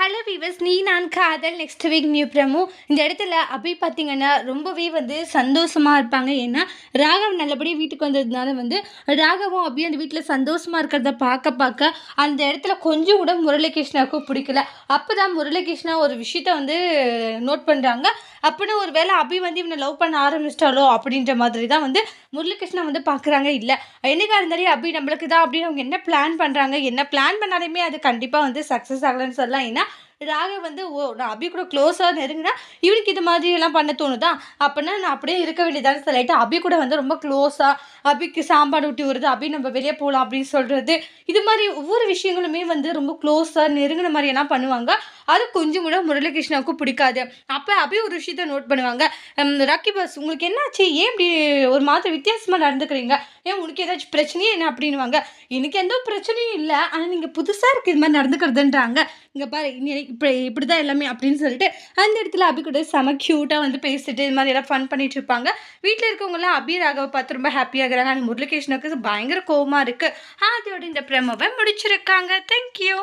Hello viewers, நீ நான் காதல் நெக்ஸ்ட் வீக் நியூ ப்ரமோ. இந்த இடத்துல அபி பார்த்தீங்கன்னா ரொம்பவே சந்தோஷமாக இருப்பாங்க. ஏன்னா ராகவ் நல்லபடியாக வீட்டுக்கு வந்ததுனால ராகவும் அபி அந்த வீட்டில் சந்தோஷமாக இருக்கிறத பார்க்க பார்க்க அந்த இடத்துல கொஞ்சம் கூட முரளிகிருஷ்ணாவுக்கும் பிடிக்கல. அப்போ தான் முரளிகிருஷ்ணா ஒரு விஷயத்த நோட் பண்ணுறாங்க. அப்படின்னு ஒரு வேளை அபி இவனை லவ் பண்ண ஆரம்பிச்சிட்டாலோ அப்படின்ற மாதிரி தான் முரளிகிருஷ்ணா பார்க்குறாங்க. இல்லை என்னைக்கா இருந்தாலும் அபி நம்மளுக்கு தான் அப்படின்னு அவங்க என்ன பிளான் பண்ணுறாங்க. என்ன பிளான் பண்ணாலுமே அது கண்டிப்பாக சக்ஸஸ் ஆகலைன்னு சொல்லலாம். ஏன்னா ராகவ் நான் அபி கூட க்ளோஸாக நெருங்கினா இவனுக்கு இது மாதிரி எல்லாம் பண்ண தோணுதா, அப்படின்னா நான் அப்படியே இருக்க வேண்டியதான்னு சொல்லிட்டு அபி கூட ரொம்ப க்ளோஸாக அபிக்கு சாப்பாடு ஊட்டி வருது, அபி நம்ம வெளியே போகலாம் அப்படின்னு சொல்கிறது. இது மாதிரி ஒவ்வொரு விஷயங்களுமே ரொம்ப க்ளோஸாக நெருங்கின மாதிரியெல்லாம் பண்ணுவாங்க. அது கொஞ்சம் கூட முரளிகிருஷ்ணாவுக்கும் பிடிக்காது. அப்போ அபி ஒரு விஷயத்த நோட் பண்ணுவாங்க. ராக்கி பாஸ், உங்களுக்கு என்னாச்சு, ஏன் இப்படி ஒரு மாதிரி வித்தியாசமாக நடந்துக்கிறீங்க, ஏன் உனக்கு ஏதாச்சும் பிரச்சனையே என்ன அப்படின்வாங்க. எனக்கு எந்த பிரச்சனையும் இல்லை, ஆனால் நீங்கள் புதுசாக இருக்குது இது மாதிரி நடந்துக்கிறதுன்றாங்க. இங்கே பாரு இப்படி தான் எல்லாமே அப்படின்னு சொல்லிட்டு அந்த இடத்துல அபி கூட செம க்யூட்டாக பேசிட்டு இது மாதிரி எல்லாம் ஃபன் பண்ணிட்டு இருப்பாங்க. வீட்டில் இருக்கவங்களாம் அபி ராகவை பார்த்து ரொம்ப ஹாப்பியாகிறாங்க. ஆனால் முரளிகிருஷ்ணனுக்கு பயங்கர கோவமாக இருக்குது. அதோட இந்த ப்ரமோவை முடிச்சிருக்காங்க. தேங்க்யூ.